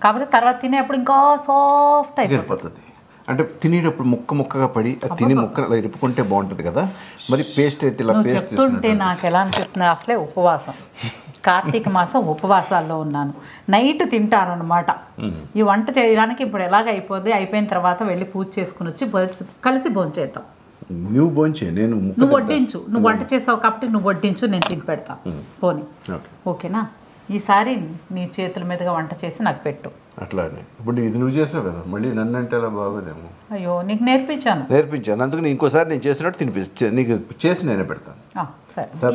S1: కాబట్టి తర్వాత తినేప్పుడు ఇంకా సాఫ్ట్
S2: అయిపోతుంది. అంటే తినేటప్పుడు ముక్కగా పడి తిని ముక్క అలా ఇరుపుకుంటే బాగుంటుంది కదా. మరి పేస్ట్ అయితే ఇలా పేస్ట్
S1: చెప్తుంటే నాకు ఎలా అనిపిస్తుంది, అసలే ఉపవాసం, కార్తీక మాసం ఉపవాసాల్లో ఉన్నాను. నైట్ తింటానన్నమాట. ఈ వంట చేయడానికి ఇప్పుడు ఎలాగ అయిపోయిన తర్వాత వెళ్ళి పూజ చేసుకుని వచ్చి కలిసి భోంచేద్దాం.
S2: నువ్వు భోంచే, నువ్వు
S1: వడ్డించు. నువ్వు వంట చేసావు కాబట్టి నువ్వు వడ్డించు, నేను తిని పెడతా. పోనీ ఓకేనా? ఈసారి నీ చేతుల మీదుగా వంట చేసి నాకు పెట్టు.
S2: అట్లానే ఇప్పుడు ఇది నువ్వు చేసావు కదా, మళ్ళీ నన్ను అంటే అలా బాగోదేమో.
S1: అయ్యో నీకు నేర్పించాను.
S2: అందుకు ఇంకోసారి నేను చేసినట్టు తినిపిస్తా, నీకు చేసి నేనే పెడతాను.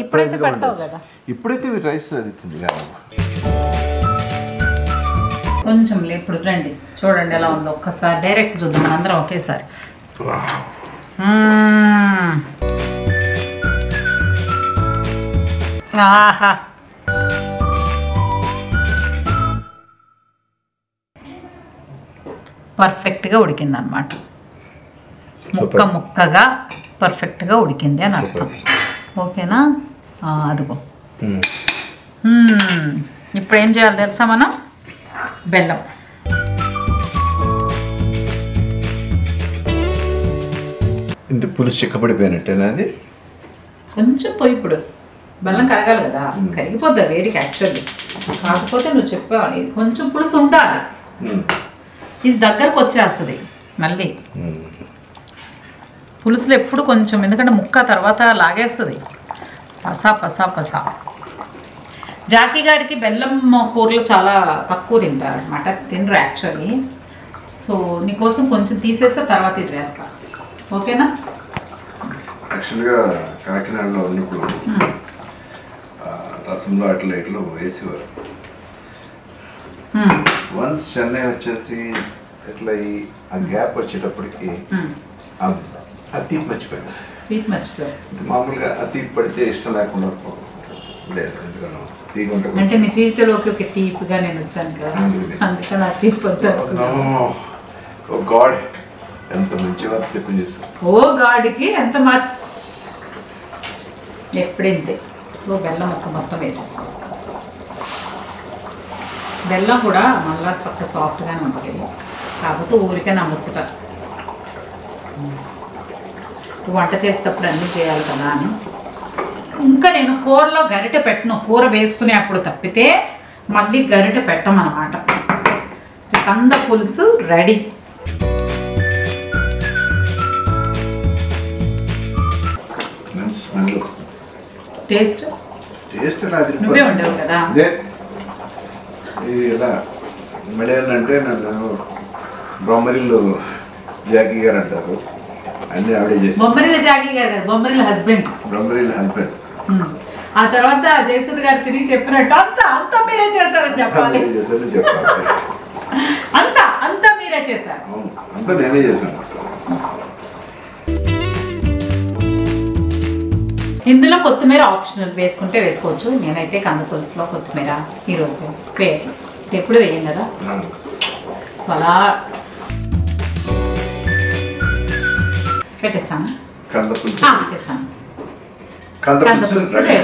S1: ఇప్పుడైతే పెడతావు కదా.
S2: ఇప్పుడైతే రైస్ అది తింది.
S1: కొంచెం ఇప్పుడు రండి చూడండి ఎలా ఉందో ఒక్కసారి డైరెక్ట్ చూద్దాం అందరం ఒకేసారి. ఆహా పర్ఫెక్ట్గా ఉడికింది అన్నమాట. ముక్కగా పర్ఫెక్ట్గా ఉడికింది అని అర్థం. ఓకేనా? అదిగో ఇప్పుడు ఏం చేయాలి తెలుసా, మనం బెల్లం
S2: ఇంత పులుసు చిక్కబడిపోయినట్టేనా అది?
S1: కొంచెం పోయి ఇప్పుడు బెల్లం కరగాలి కదా, కరిగిపోద్దా వేడికి యాక్చువల్లీ. కాకపోతే నువ్వు చెప్పావు ఇది కొంచెం పులుసు ఉండాలి, ఇది దగ్గరకు వచ్చేస్తుంది మళ్ళీ. పులుసులు ఎప్పుడు కొంచెం, ఎందుకంటే ముక్క తర్వాత లాగేస్తుంది పసా పసా పసా. జాకీ గారికి బెల్లం కూరలు చాలా తక్కువ తింటారు అనమాట, తినరు యాక్చువల్లీ. సో నీకోసం కొంచెం తీసేస్తే తర్వాత ఇది వేస్తా, ఓకేనా?
S2: యాక్చువల్గా కాకినాడలో ఉన్నప్పుడు రసంలో అట్లా ఇట్లా వేసేవారు. వన్స్ చెన్నై వచ్చేసి ఎట్లా ఆ గ్యాప్ వచ్చేటప్పటికి ఆ తీపి మర్చిపోయాను. మామూలుగా ఆ తీపి పడితే ఇష్టం లేకుండా లేదు, ఎందుకనో తీపి ఉంటుంది
S1: అంటే నీ జీవితంలోకి ఒక తీపిగా నేను వచ్చాను కదా, అందుకని ఆ తీపి
S2: ఓ గాడ్ ఎంత మంచి వార్త చెప్పి చేస్తాను.
S1: ఓ గాడికి ఎంత ఎప్పుడింతే. సో బెల్లం ముక్క మొత్తం వేసేసాం. బెల్లం కూడా మళ్ళీ చక్కగా సాఫ్ట్గానే ఉంటుంది, కాకపోతే ఊరికే నమ్మొచ్చుట. వంట చేసేటప్పుడు అన్నీ చేయాలి కదా అని. ఇంకా నేను కూరలో గరిటె పెట్టను, కూర వేసుకునే అప్పుడు తప్పితే మళ్ళీ గరిటె పెట్టమన్నమాట. కంద పులుసు రెడీ. టేస్ట్ నువ్వే ఉండవు కదా.
S2: ఇలా మళ్ళీ ఏంటంటే నన్ను బొమ్మరిల్లు జాకీ గారు అంటారు, అన్నీ ఆవిడే చేసి.
S1: బొమ్మరిల్ల జాకీ గారు కాదు, బొమ్మరిల్ల హస్బెండ్.
S2: బొమ్మరిల్ల హస్బెండ్.
S1: ఆ తర్వాత జయసుద్ గారు తిరిగి చెప్పినట్టు అంతా మీరే చేశారని చెప్పాలి. అంతా మీరే చేశారు.
S2: అంతా నేనే చేశాను.
S1: ఇందులో కొత్తిమీర ఆప్షనల్, వేసుకుంటే వేసుకోవచ్చు. నేనైతే కంద పులుసులో కొత్తిమీర ఈరోజు ఎప్పుడు వేయం కదా. సో అలా పెట్టేస్తాను, చేస్తాను. కంద పులుసు రెడీ.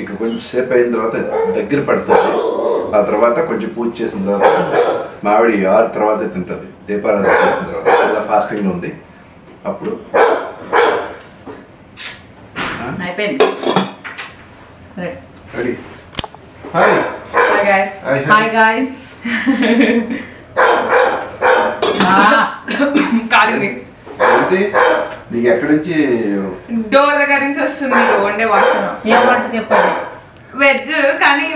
S2: ఇక కొంచెం సేపు అయిన తర్వాత దగ్గర పడుతుంది. ఆ తర్వాత కొంచెం పూజ చేసిన తర్వాత మావిడి 6 తర్వాత తింటుంది, దీపారాధన చేసిన తర్వాత. ఫాస్టింగ్లో ఉంది అప్పుడు.
S1: అయిపోయింది.
S2: రెడీ.
S4: Hi guys. కాలింది.
S2: నీకు ఎక్కడి నుంచి?
S4: డోర్ దగ్గర నుంచి వస్తుంది వండే వాసన.
S1: ఏం వంట చెప్పండి?
S4: వెజ్, కానీ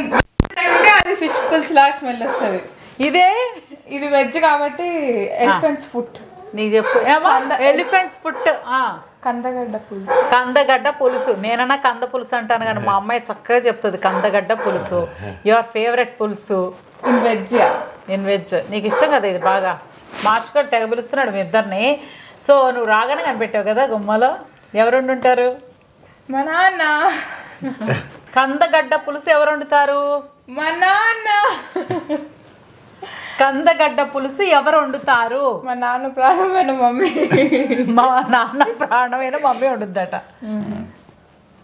S4: అది ఫిష్ పుల్స్ లాగా స్మెల్ వస్తుంది. ఇది వెజ్ కాబట్టి ఎలిఫెంట్స్ ఫుట్.
S1: నీకు చెప్పు. Elephants foot. కందగడ్డ పులుసు. నేనన్నా కంద పులుసు అంటాను కానీ మా అమ్మాయి చక్కగా చెప్తుంది కందగడ్డ పులుసు. యువర్ ఫేవరెట్ పులుసు ఇన్ వెజ్. నీకు ఇష్టం కదా ఇది బాగా. మార్చుకొని తెగ పిలుస్తున్నాడు మీ ఇద్దరిని. సో నువ్వు రాగానే కనిపెట్టావు కదా గుమ్మలో. ఎవరు వండుంటారు?
S4: మా నాన్న.
S1: కందగడ్డ పులుసు ఎవరు వండుతారు?
S4: మా నాన్న.
S1: కందగడ్డ పులుసు ఎవరు వండుతారు?
S4: మా నాన్న ప్రాణమైన మమ్మీ.
S1: మా నాన్న ప్రాణమైన మమ్మీ వండుద్దట.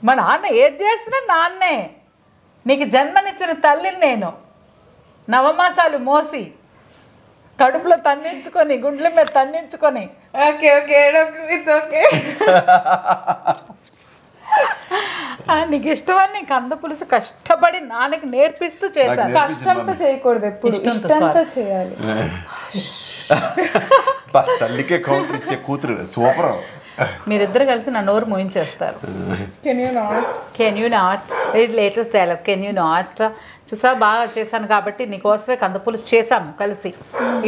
S1: మా నాన్న ఏది చేసినా నాన్నే. నీకు జన్మనిచ్చిన తల్లిని నేను. నవమాసాలు మోసి కడుపులో తన్నించుకొని గుండ్ల మీద తన్నించుకొని.
S4: Okay okay it's okay.
S1: నీకు ఇష్టమని కంద పులుసు కష్టపడి నాన్నకి నేర్పిస్తూ చేశాను.
S4: కష్టంతో చేయకూడదు, ఎప్పుడు ఇష్టంతో చేయాలి.
S2: తల్లికే కౌంటర్ ఇచ్చే కూతురు సూపర్.
S1: మీరిద్దరు కలిసి నా నోరు మోయించేస్తారు. Can you not latest dialogue, can you not. చూసా బాగా చేశాను కాబట్టి నీకోసమే కందపులుసు చేశాము కలిసి.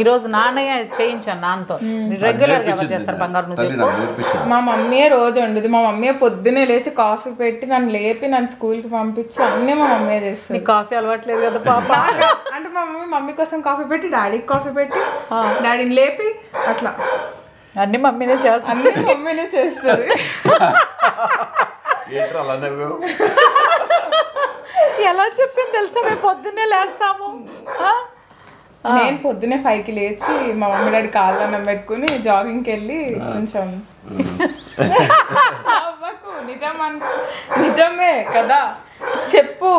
S1: ఈరోజు నాన్నయ్య చేయించాను నాన్నతో. రెగ్యులర్గా ఎవరు చేస్తారు బంగారు? నువ్వు చెప్పు.
S4: మా మమ్మీ రోజు వండుది. మా మమ్మీ పొద్దునే లేచి కాఫీ పెట్టి నన్ను లేపి నన్ను స్కూల్కి పంపించి అన్నీ మా మమ్మీ చేస్తుంది.
S1: నీకు కాఫీ అలవాట్లేదు కదా పాప?
S4: అంటే మా మమ్మీ కోసం కాఫీ పెట్టి డాడీకి కాఫీ పెట్టి డాడీని లేపి అట్లా
S1: అన్ని మమ్మీనే చేస్తాను.
S4: అన్ని మమ్మీనే చేస్తుంది.
S1: ఎలా చెప్పింది తెలుసా? మేము పొద్దున్నే లేస్తాము.
S4: నేను పొద్దున్నే 5కి లేచి మా మమ్మీ డాడీ కాళ్ళు అన్నం పెట్టుకుని జాగింగ్కి వెళ్ళి కొంచెం నిజమే కదా చెప్పు.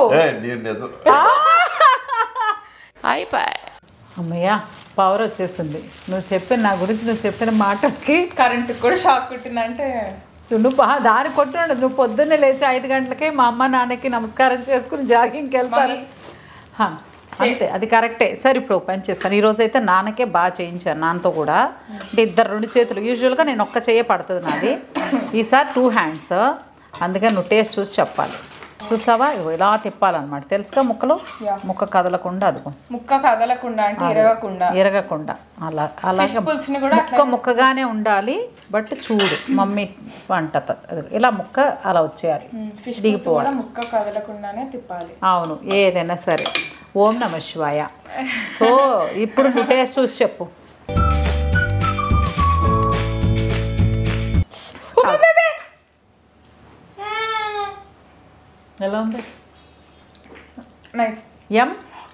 S1: అమ్మయ్యా పవర్ వచ్చేసింది. నువ్వు చెప్పిన నా గురించి నువ్వు చెప్పిన మాటకి
S4: కరెంట్ కూడా షాక్ కొట్టిందంటే
S1: నువ్వు దారి కొట్టున్నాడు. నువ్వు పొద్దున్నే లేచి 5 గంటలకే మా అమ్మ నాన్నకి నమస్కారం చేసుకుని జాగింగ్కి వెళ్తాను. అంతే, అది కరెక్టే. సరే ఇప్పుడు పని చేస్తాను. ఈరోజు అయితే నాన్నకే బాగా చేయించాను, నాన్నతో కూడా. అంటే ఇద్దరు 2 చేతులు. యూజువల్గా నేను ఒక్క చెయ్య పడుతుంది నాది, ఈసారి 2 హ్యాండ్స్. అందుకని నువ్వు టేస్ట్ చూసి చెప్పాలి. చూసావా ఇలా తిప్పాలన్నమాట, తెలుసుగా? ముక్క కదలకుండా, అదిగో
S4: ముక్క కదలకుండా అంటే
S1: ఇరగకుండా అలా అలాగే ముక్కగానే ఉండాలి. బట్ చూడు మమ్మీ వంట ఇలా ముక్క అలా వచ్చేయాలి, దిగిపోవాలి.
S4: ముక్క కదలకుండానే తిప్పాలి.
S1: అవును, ఏదైనా సరే. ఓం నమ శివాయ. సో ఇప్పుడు నువ్వు టేస్ట్ చూసి చెప్పు. ఎలా ఉంది?
S4: నైస్.
S1: ఎం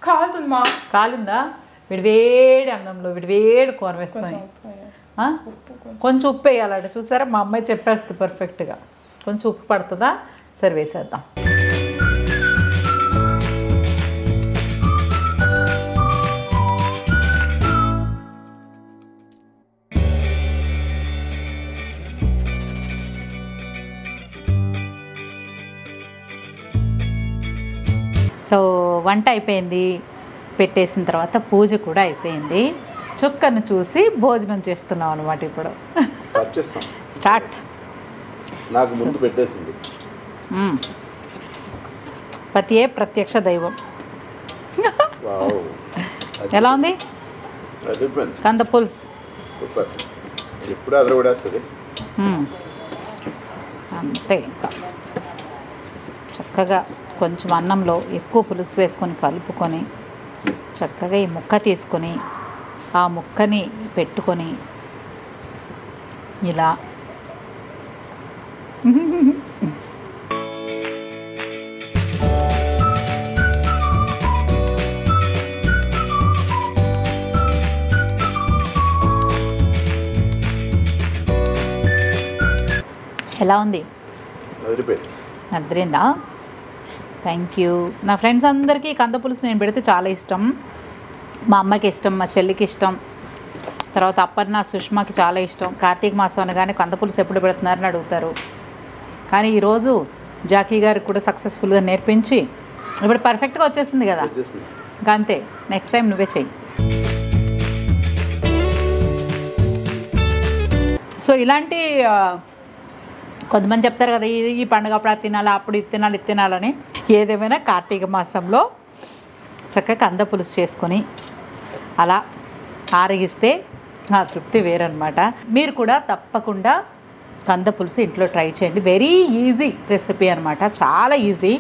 S4: కాలుతుంది మా.
S1: కాలిందా? విడివేడి అన్నంలో విడివేడి కూర వేసుకొని కొంచెం ఉప్పు వేయాలంటే. చూసారా మా అమ్మాయి చెప్పేస్తుంది పర్ఫెక్ట్గా. కొంచెం ఉప్పు పడుతుందా? సరే వేసేద్దాం. సో వంట అయిపోయింది, పెట్టేసిన తర్వాత పూజ కూడా అయిపోయింది. చుక్కను చూసి భోజనం చేస్తున్నాం అనమాట. ఇప్పుడు స్టార్ట్.
S2: నాకు ముందు పెట్టేసింది.
S1: పతియే ప్రత్యక్ష దైవం. ఎలా ఉంది కంద పులుసు?
S2: ఎప్పుడు అదరగొడేస్తుంది.
S1: అంతే. ఇంకా చక్కగా కొంచెం అన్నంలో ఎక్కువ పులుసు వేసుకొని కలుపుకొని చక్కగా ఈ ముక్క తీసుకొని ఆ ముక్కని పెట్టుకొని ఇలా ఎలా ఉంది? అదిరిందా? Thank you. నా ఫ్రెండ్స్ అందరికీ కంద పులుసు నేను పెడితే చాలా ఇష్టం. మా అమ్మకి ఇష్టం, మా చెల్లికి ఇష్టం, తర్వాత అప్పన్న సుష్మాకి చాలా ఇష్టం. కార్తీక మాసం అనగానే కంద పులుసు ఎప్పుడు పెడుతున్నారని అడుగుతారు. కానీ ఈరోజు జాకీ గారికి కూడా సక్సెస్ఫుల్గా నేర్పించి ఇప్పుడు పర్ఫెక్ట్గా వచ్చేసింది కదా. ఇంకా అంతే, నెక్స్ట్ టైం నువ్వే చెయ్యి. సో ఇలాంటి కొంతమంది చెప్తారు కదా ఈ పండుగ అప్పుడు అది తినాలి, అప్పుడు ఇది తినాలి, ఇది తినాలని. ఏదేమైనా కార్తీక మాసంలో చక్కగా కంద పులుసు చేసుకొని అలా ఆరగిస్తే ఆ తృప్తి వేరనమాట. మీరు కూడా తప్పకుండా కంద పులుసు ఇంట్లో ట్రై చేయండి. వెరీ ఈజీ రెసిపీ అనమాట, చాలా ఈజీ.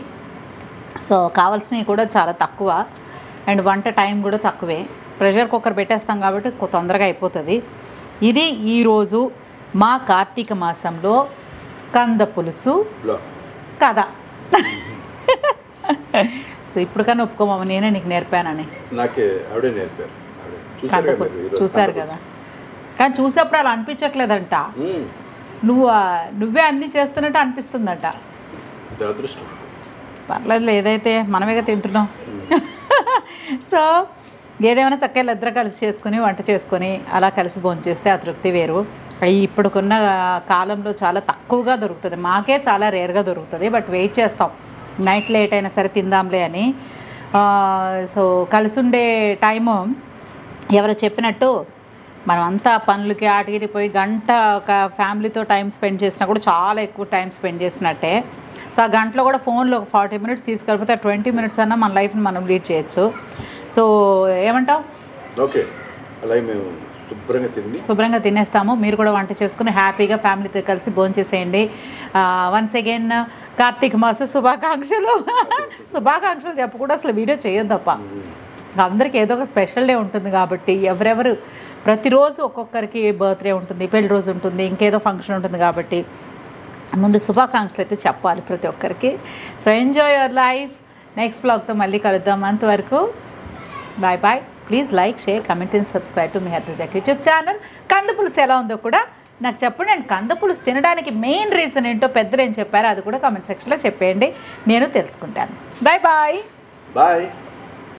S1: సో కావాల్సినవి కూడా చాలా తక్కువ అండ్ వంట టైం కూడా తక్కువే. ప్రెషర్ కుక్కర్ పెట్టేస్తాం కాబట్టి తొందరగా అయిపోతుంది. ఇది ఈరోజు మా కార్తీక మాసంలో కంద పులుసు కదా. సో ఇప్పుడు కన్నా ఒప్పుకోమమ్మ, నేనే నీకు నేర్పానని. కంద పులుసు చూసారు కదా. కానీ చూసేప్పుడు అలా అనిపించట్లేదంట. నువ్వే అన్నీ చేస్తున్నట్టు అనిపిస్తుందట. పర్లేదు, ఏదైతే మనమేగా తింటున్నాం. సో ఏదేమైనా చక్కగా ఇద్దరు కలిసి చేసుకుని వంట చేసుకొని అలా కలిసి భోంచేస్తే ఆ తృప్తి వేరు. ఇప్పుడుకున్న కాలంలో చాలా తక్కువగా దొరుకుతుంది, మాకే చాలా రేర్గా దొరుకుతుంది. బట్ వెయిట్ చేస్తాం నైట్ లేట్ అయినా సరే తిందాంలే అని. సో కలిసి ఉండే టైము ఎవరో చెప్పినట్టు మనం అంతా పనులకి ఆటికి పోయి గంట ఒక ఫ్యామిలీతో టైం స్పెండ్ చేసినా కూడా చాలా ఎక్కువ టైం స్పెండ్ చేసినట్టే. సో ఆ గంటలో కూడా ఫోన్లో ఒక 40 మినిట్స్ తీసుకెళ్ళిపోతే 20 మినిట్స్ అన్నా మన లైఫ్ని మనం లీడ్ చేయొచ్చు. సో ఏమంటావు?
S2: ఓకే, అలాగే మేము శుభ్రంగా
S1: తినేస్తాము. మీరు కూడా వంట చేసుకుని హ్యాపీగా ఫ్యామిలీతో కలిసి భోంచేసేయండి. వన్స్ అగైన్ కార్తీక మాస శుభాకాంక్షలు. శుభాకాంక్షలు చెప్పకుండా అసలు వీడియో చేయొద్దప్ప. అందరికీ ఏదో ఒక స్పెషల్ డే ఉంటుంది కాబట్టి ఎవరెవరు ప్రతిరోజు ఒక్కొక్కరికి బర్త్డే ఉంటుంది, పెళ్లి రోజు ఉంటుంది, ఇంకేదో ఫంక్షన్ ఉంటుంది కాబట్టి ముందు శుభాకాంక్షలు అయితే చెప్పాలి ప్రతి ఒక్కరికి. So enjoy your life. Next బ్లాగ్తో మళ్ళీ కలుద్దాం. అంతవరకు bye bye. Please like, share, comment and subscribe to మీ హర్తజాక్ యూట్యూబ్ ఛానల్. కంద పులుసు ఎలా ఉందో కూడా నాకు చెప్పండి. అండ్ కంద పులుసు తినడానికి మెయిన్ రీజన్ ఏంటో పెద్దలు ఏం చెప్పారో అది కూడా కామెంట్ సెక్షన్లో చెప్పేయండి, నేను తెలుసుకుంటాను. Bye bye.
S2: బాయ్.